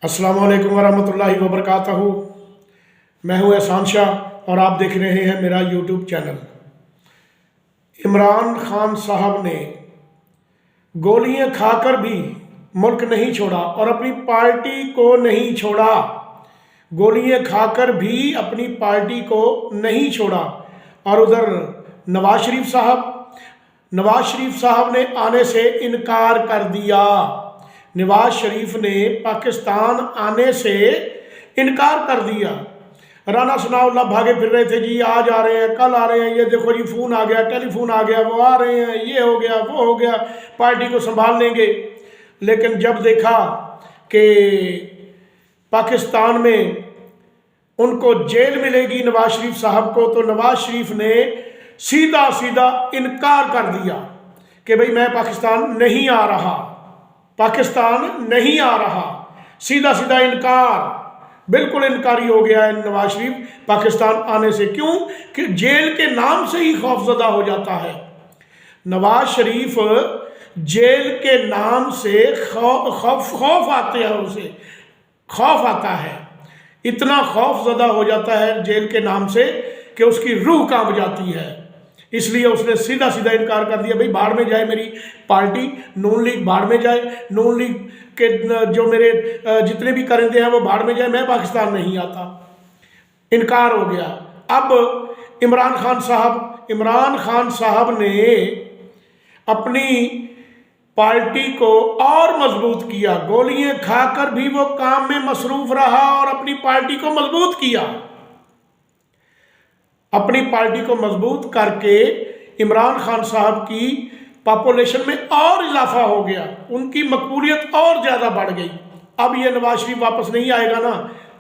अस्सलाम वालेकुम वरहमतुल्लाहि वबरकातुहू। मैं हूँ एहसान शाह और आप देख रहे हैं मेरा यूट्यूब चैनल। इमरान खान साहब ने गोलियां खाकर भी मुल्क नहीं छोड़ा और अपनी पार्टी को नहीं छोड़ा। गोलियां खाकर भी अपनी पार्टी को नहीं छोड़ा। और उधर नवाज शरीफ साहब ने आने से इनकार कर दिया। नवाज शरीफ ने पाकिस्तान आने से इनकार कर दिया। राना सनाउल्लाह भागे फिर रहे थे, जी आज आ रहे हैं, कल आ रहे हैं, ये देखो जी फ़ोन आ गया, टेलीफोन आ गया, वो आ रहे हैं, ये हो गया, वो हो गया, पार्टी को संभाल लेंगे। लेकिन जब देखा कि पाकिस्तान में उनको जेल मिलेगी नवाज शरीफ साहब को, तो नवाज शरीफ ने सीधा सीधा इनकार कर दिया कि भाई मैं पाकिस्तान नहीं आ रहा, पाकिस्तान नहीं आ रहा। सीधा सीधा इनकार, बिल्कुल इनकारी हो गया है नवाज शरीफ पाकिस्तान आने से। क्यों? कि जेल के नाम से ही खौफजदा हो जाता है। नवाज शरीफ जेल के नाम से खौफ आते हैं, उसे खौफ आता है, इतना खौफजदा हो जाता है जेल के नाम से कि उसकी रूह कांप जाती है। इसलिए उसने सीधा सीधा इनकार कर दिया, भाई बाहर में जाए मेरी पार्टी, नून लीग बाहर में जाए, नून लीग के जो मेरे जितने भी करिंदे हैं वो बाहर में जाए, मैं पाकिस्तान नहीं आता। इनकार हो गया। अब इमरान खान साहब ने अपनी पार्टी को और मजबूत किया। गोलियां खाकर भी वो काम में मसरूफ रहा और अपनी पार्टी को मजबूत किया। अपनी पार्टी को मजबूत करके इमरान खान साहब की पॉपुलेशन में और इजाफा हो गया, उनकी मकबूलियत और ज़्यादा बढ़ गई। अब ये नवाज शरीफ वापस नहीं आएगा ना,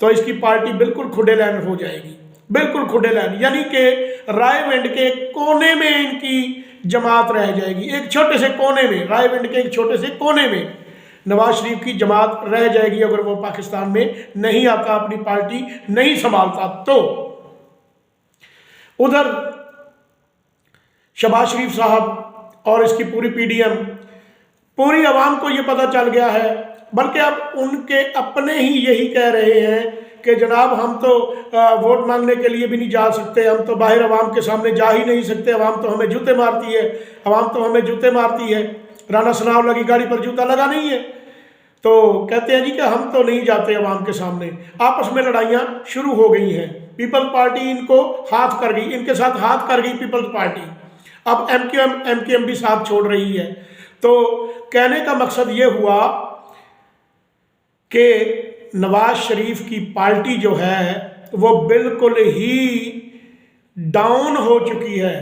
तो इसकी पार्टी बिल्कुल खुडे लैन हो जाएगी, बिल्कुल खुडे लैन, यानी कि रायविंड के कोने में इनकी जमात रह जाएगी। एक छोटे से कोने में, रायविंड के एक छोटे से कोने में नवाज शरीफ की जमात रह जाएगी अगर वो पाकिस्तान में नहीं आता, अपनी पार्टी नहीं संभालता। तो उधर शहबाज शरीफ साहब और इसकी पूरी पीडीएम, पूरी आवाम को ये पता चल गया है, बल्कि अब उनके अपने ही यही कह रहे हैं कि जनाब हम तो वोट मांगने के लिए भी नहीं जा सकते, हम तो बाहर आवाम के सामने जा ही नहीं सकते, आवाम तो हमें जूते मारती है, आवाम तो हमें जूते मारती है। राना सनाउल्लाह की गाड़ी पर जूता लगा नहीं है, तो कहते हैं जी कि हम तो नहीं जाते आवाम के सामने। आपस में लड़ाइयाँ शुरू हो गई हैं। पीपल्स पार्टी इनको हाथ कर गई, इनके साथ हाथ कर गई पीपल्स पार्टी। अब एमक्यूएम भी साथ छोड़ रही है। तो कहने का मकसद ये हुआ कि नवाज शरीफ की पार्टी जो है वो बिल्कुल ही डाउन हो चुकी है।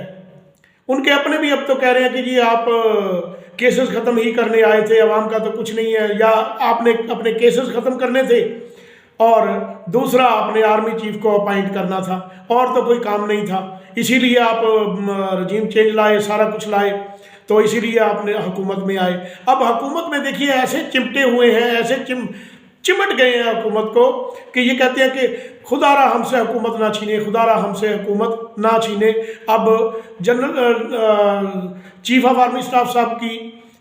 उनके अपने भी अब तो कह रहे हैं कि जी आप केसेस ख़त्म ही करने आए थे, आवाम का तो कुछ नहीं है, या आपने अपने केसेस ख़त्म करने थे और दूसरा अपने आर्मी चीफ को अपॉइंट करना था, और तो कोई काम नहीं था, इसीलिए आप रजीम चेंज लाए, सारा कुछ लाए, तो इसीलिए आपने हुकूमत में आए। अब हुकूमत में देखिए ऐसे चिमटे हुए हैं, ऐसे चिमट गए हैं हुकूमत को कि ये कहते हैं कि खुदारा हमसे हुकूमत ना छीने, खुदारा हमसे हुकूमत ना छीने। अब general chief of army staff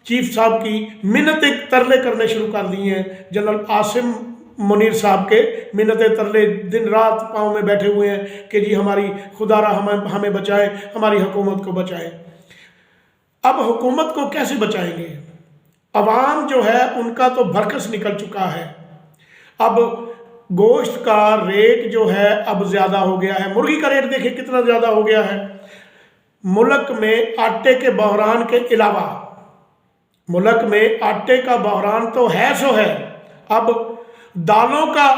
chief साहब की मिन्नतें तरले करने शुरू कर दी हैं। जनरल आसिम मुनीर साहब के मिन्नतें तरले दिन रात पाँव में बैठे हुए हैं कि जी हमारी खुदारा हमें बचाएं, हमारी हुकूमत को बचाएं। अब हुकूमत को कैसे बचाएंगे? अवाम जो है उनका तो भरकस निकल चुका है। अब गोश्त का रेट जो है अब ज़्यादा हो गया है, मुर्गी का रेट देखिए कितना ज़्यादा हो गया है। मुल्क में आटे के बहरान के अलावा, मुल्क में आटे का बहरान तो है सो है, अब दालों का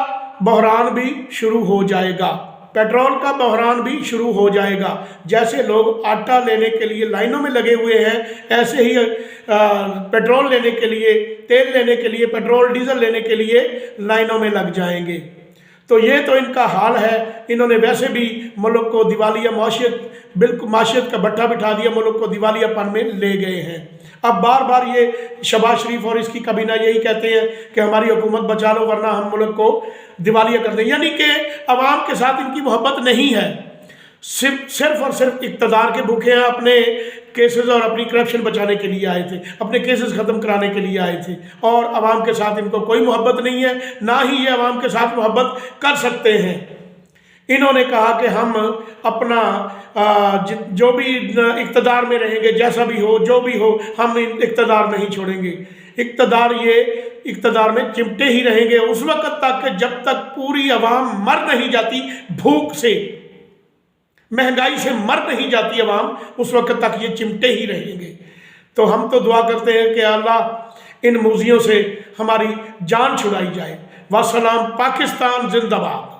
बहरान भी शुरू हो जाएगा, पेट्रोल का बहरान भी शुरू हो जाएगा। जैसे लोग आटा लेने के लिए लाइनों में लगे हुए हैं, ऐसे ही पेट्रोल लेने के लिए, तेल लेने के लिए, पेट्रोल डीजल लेने के लिए लाइनों में लग जाएंगे। तो ये तो इनका हाल है। इन्होंने वैसे भी मुल्क को दिवालिया माशियत का भट्ठा बिठा दिया, मुल्क को दिवालियापन में ले गए हैं। अब बार बार ये शहबाज शरीफ और इसकी काबीना यही कहते हैं कि हमारी हुकूमत बचा लो वरना हम मुल्क को दिवालिया कर दें, यानी कि अवाम के साथ इनकी मोहब्बत नहीं है। صرف اور صرف اقتدار کے بھوکے ہیں، اپنے کیسز اور اپنی کرپشن بچانے کے لیے آئے تھے، اپنے کیسز ختم کرانے کے لیے آئے تھے، اور عوام کے ساتھ ان کو کوئی محبت نہیں ہے، نہ ہی یہ عوام کے ساتھ محبت کر سکتے ہیں۔ انہوں نے کہا کہ ہم اپنا جو بھی اقتدار میں رہیں گے، جیسا بھی ہو جو بھی ہو، ہم اقتدار نہیں چھوڑیں گے۔ اقتدار میں چمٹے ہی رہیں گے اس وقت تک کہ جب تک پوری عوام مر نہیں جاتی، بھوک سے، مہنگائی سے مر نہیں جاتی عوام، اس وقت تک یہ چمٹے ہی رہیں گے۔ تو ہم تو دعا کرتے ہیں کہ اللہ ان موذیوں سے ہماری جان چھڑائی جائے۔ والسلام، پاکستان زندہ باد۔